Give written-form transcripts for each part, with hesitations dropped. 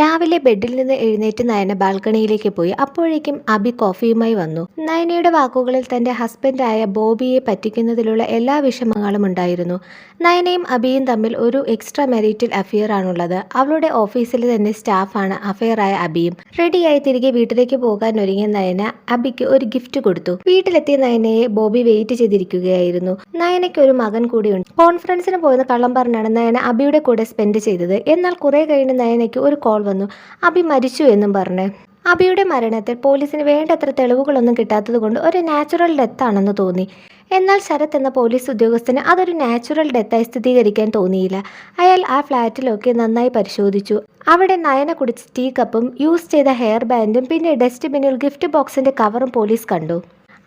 രാവിലെ ബെഡിൽ നിന്ന് എഴുന്നേറ്റ് നയന ബാൽക്കണിയിലേക്ക് പോയി. അപ്പോഴേക്കും അബി കോഫിയുമായി വന്നു. നയനയുടെ വാക്കുകളിൽ തന്റെ ഹസ്ബൻഡായ ബോബിയെ പറ്റിക്കുന്നതിലുള്ള എല്ലാ വിഷമങ്ങളും ഉണ്ടായിരുന്നു. നയനയും അബിയും തമ്മിൽ ഒരു എക്സ്ട്രാ മാരിറ്റൽ അഫെയർ ആണുള്ളത്. അവളുടെ ഓഫീസിലെ തന്നെ സ്റ്റാഫാണ് അഫെയറായ അബിയും. റെഡിയായി തിരികെ വീട്ടിലേക്ക് പോകാൻ ഒരുങ്ങിയ നയന അബിക്ക് ഒരു ഗിഫ്റ്റ് കൊടുത്തു. വീട്ടിലെത്തിയ നയനയെ ബോബി വെയിറ്റ് ചെയ്തിരിക്കുകയായിരുന്നു. നയനയ്ക്ക് ഒരു മകൻ കൂടിയുണ്ട്. കോൺഫറൻസിന് പോയെന്ന് കള്ളം പറഞ്ഞാണ് നയന അബിയുടെ കൂടെ സ്പെൻഡ് ചെയ്തത്. എന്നാൽ കുറെ കഴിഞ്ഞ് നയനയ്ക്ക് ഒരു കോൾ വന്നു. അബി മരിച്ചു എന്നും പറഞ്ഞ്. അബിയുടെ മരണത്തിൽ പോലീസിന് വേണ്ടത്ര തെളിവുകളൊന്നും കിട്ടാത്തത് കൊണ്ട് ഒരു നാച്ചുറൽ ഡെത്ത് ആണെന്ന് തോന്നി. എന്നാൽ ശരത് എന്ന പോലീസ് ഉദ്യോഗസ്ഥന് അതൊരു നാച്ചുറൽ ഡെത്തായി സ്ഥിരീകരിക്കാൻ തോന്നിയില്ല. അയാൾ ആ ഫ്ലാറ്റിലൊക്കെ നന്നായി പരിശോധിച്ചു. അവിടെ നയന കുടിച്ച ടീ കപ്പും യൂസ് ചെയ്ത ഹെയർ ബാൻഡും പിന്നെ ഡസ്റ്റ്ബിന്നിൽ ഗിഫ്റ്റ് ബോക്സിന്റെ കവറും പോലീസ് കണ്ടു.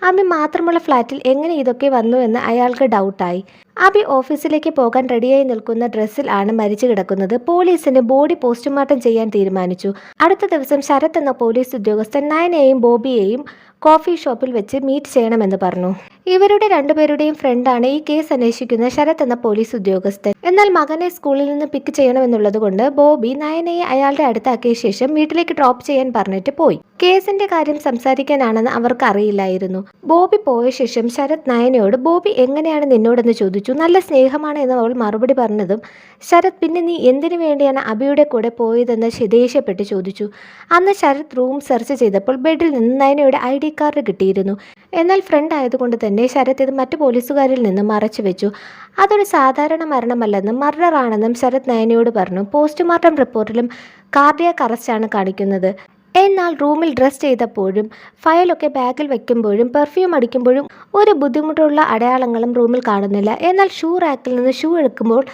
അബി മാത്രമുള്ള ഫ്ലാറ്റിൽ എങ്ങനെ ഇതൊക്കെ വന്നു എന്ന് അയാൾക്ക് ഡൗട്ടായി. അബി ഓഫീസിലേക്ക് പോകാൻ റെഡിയായി നിൽക്കുന്ന ഡ്രസ്സിൽ ആണ് മരിച്ചു കിടക്കുന്നത്. പോലീസിന് ബോഡി പോസ്റ്റ്മോർട്ടം ചെയ്യാൻ തീരുമാനിച്ചു. അടുത്ത ദിവസം ശരത് എന്ന പോലീസ് ഉദ്യോഗസ്ഥൻ നയനയെയും ബോബിയെയും കോഫി ഷോപ്പിൽ വെച്ച് മീറ്റ് ചെയ്യണമെന്ന് പറഞ്ഞു. ഇവരുടെ രണ്ടുപേരുടെയും ഫ്രണ്ടാണ് ഈ കേസ് അന്വേഷിക്കുന്ന ശരത് എന്ന പോലീസ് ഉദ്യോഗസ്ഥൻ. എന്നാൽ മകനെ സ്കൂളിൽ നിന്ന് പിക്ക് ചെയ്യണമെന്നുള്ളത് കൊണ്ട് ബോബി നയനയെ അയാളുടെ അടുത്താക്കിയ ശേഷം വീട്ടിലേക്ക് ഡ്രോപ്പ് ചെയ്യാൻ പറഞ്ഞിട്ട് പോയി. കേസിന്റെ കാര്യം സംസാരിക്കാനാണെന്ന് അവർക്ക് അറിയില്ലായിരുന്നു. ബോബി പോയ ശേഷം ശരത് നയനയോട് ബോബി എങ്ങനെയാണ് നിന്നോടെന്ന് ചോദിച്ചു. നല്ല സ്നേഹമാണ് എന്ന് അവൾ മറുപടി പറഞ്ഞതും ശരത് പിന്നെ നീ എന്തിനു വേണ്ടിയാണ് അബിയുടെ കൂടെ പോയതെന്ന് ദേഷ്യപ്പെട്ട് ചോദിച്ചു. അന്ന് ശരത് റൂം സെർച്ച് ചെയ്തപ്പോൾ ബെഡിൽ നിന്ന് നയനയുടെ ID കാർഡ് കിട്ടിയിരുന്നു. എന്നാൽ ഫ്രണ്ട് ആയതുകൊണ്ട് തന്നെ ശരത് ഇത് മറ്റു പോലീസുകാരിൽ നിന്ന് മറച്ചു വെച്ചു. അതൊരു സാധാരണ മരണമല്ലെന്നും മർഡർ ആണെന്നും ശരത് നയനയോട് പറഞ്ഞു. പോസ്റ്റ്മോർട്ടം റിപ്പോർട്ടിലും കാർഡിയാക് അറസ്റ്റാണ് കാണിക്കുന്നത്. എന്നാൽ റൂമിൽ ഡ്രസ് ചെയ്തപ്പോഴും ഫയലൊക്കെ ബാഗിൽ വെക്കുമ്പോഴും പെർഫ്യൂം അടിക്കുമ്പോഴും ഒരു ബുദ്ധിമുട്ടുള്ള അടയാളങ്ങളും റൂമിൽ കാണുന്നില്ല. എന്നാൽ ഷൂ റാക്കിൽ നിന്ന് ഷൂ എടുക്കുമ്പോൾ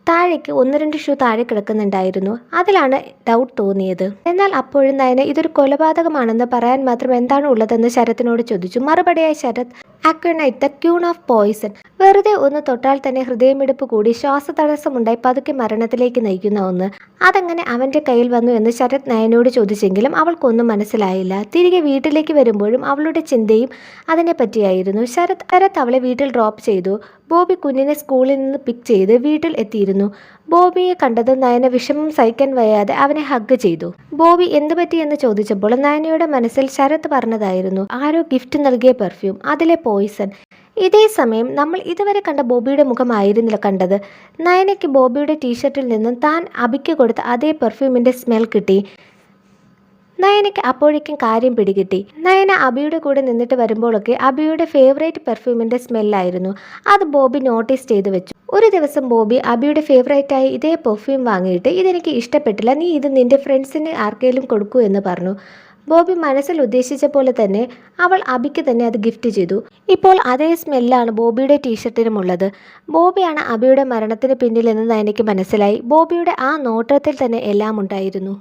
താഴേക്ക് 1-2 ഷൂ താഴെ കിടക്കുന്നുണ്ടായിരുന്നു. അതിലാണ് ഡൗട്ട് തോന്നിയത്. എന്നാൽ അപ്പോഴും നയന ഇതൊരു കൊലപാതകമാണെന്ന് പറയാൻ മാത്രം എന്താണ് ഉള്ളതെന്ന് ശരത്തിനോട് ചോദിച്ചു. മറുപടിയായി Sarath aconite the queen of poison, വെറുതെ ഒന്ന് തൊട്ടാൽ തന്നെ ഹൃദയമിടിപ്പ് കൂടി ശ്വാസതടസ്സമുണ്ടായി പതുക്കെ മരണത്തിലേക്ക് നയിക്കുന്ന ഒന്ന്, അതെങ്ങനെ അവന്റെ കയ്യിൽ വന്നു എന്ന് ശരത് നയനോട് ചോദിച്ചെങ്കിലും അവൾക്കൊന്നും മനസ്സിലായില്ല. തിരികെ വീട്ടിലേക്ക് വരുമ്പോഴും അവളുടെ ചിന്തയും അതിനെ പറ്റിയായിരുന്നു. ശരത് അവളെ വീട്ടിൽ ഡ്രോപ്പ് ചെയ്തു. ബോബി കുഞ്ഞിനെ സ്കൂളിൽ നിന്ന് പിക്ക് ചെയ്ത് വീട്ടിൽ എത്തിയിരുന്നു. ബോബിയെ കണ്ടതും നയന വിഷമം സഹിക്കാൻ വയ്യാതെ അവനെ ഹഗ് ചെയ്തു. ബോബി എന്ത് പറ്റിയെന്ന് ചോദിച്ചപ്പോൾ നയനയുടെ മനസ്സിൽ ശരത് പറഞ്ഞതായിരുന്നു ആരോ ഗിഫ്റ്റ് നൽകിയ പെർഫ്യൂം, അതിലെ പോയിസൺ. ഇതേ സമയം നമ്മൾ ഇതുവരെ കണ്ട ബോബിയുടെ മുഖമായിരുന്നില്ല കണ്ടത്. നയനയ്ക്ക് ബോബിയുടെ ടീഷർട്ടിൽ നിന്നും താൻ അബിക്ക് കൊടുത്ത അതേ പെർഫ്യൂമിന്റെ സ്മെൽ കിട്ടി. നയനയ്ക്ക് അപ്പോഴേക്കും കാര്യം പിടികിട്ടി. നയന അബിയുടെ കൂടെ നിന്നിട്ട് വരുമ്പോഴൊക്കെ അബിയുടെ ഫേവറേറ്റ് പെർഫ്യൂമിന്റെ സ്മെല്ലായിരുന്നു. അത് ബോബി നോട്ടീസ് ചെയ്ത് വെച്ചു. ഒരു ദിവസം ബോബി അബിയുടെ ഫേവറേറ്റായി ഇതേ പെർഫ്യൂം വാങ്ങിയിട്ട് ഇതെനിക്ക് ഇഷ്ടപ്പെട്ടില്ല, നീ ഇത് നിന്റെ ഫ്രണ്ട്സിന് ആർക്കെങ്കിലും കൊടുക്കൂ എന്ന് പറഞ്ഞു. ബോബി മനസ്സിൽ ഉദ്ദേശിച്ച പോലെ തന്നെ അവൾ അബിക്ക് തന്നെ അത് ഗിഫ്റ്റ് ചെയ്തു. ഇപ്പോൾ അതേ സ്മെല്ലാണ് ബോബിയുടെ ടീഷർട്ടിനുമുള്ളത്. ബോബിയാണ് അബിയുടെ മരണത്തിന് പിന്നിലെന്ന് നയനയ്ക്ക് മനസ്സിലായി. ബോബിയുടെ ആ നോട്ടത്തിൽ തന്നെ എല്ലാം ഉണ്ടായിരുന്നു.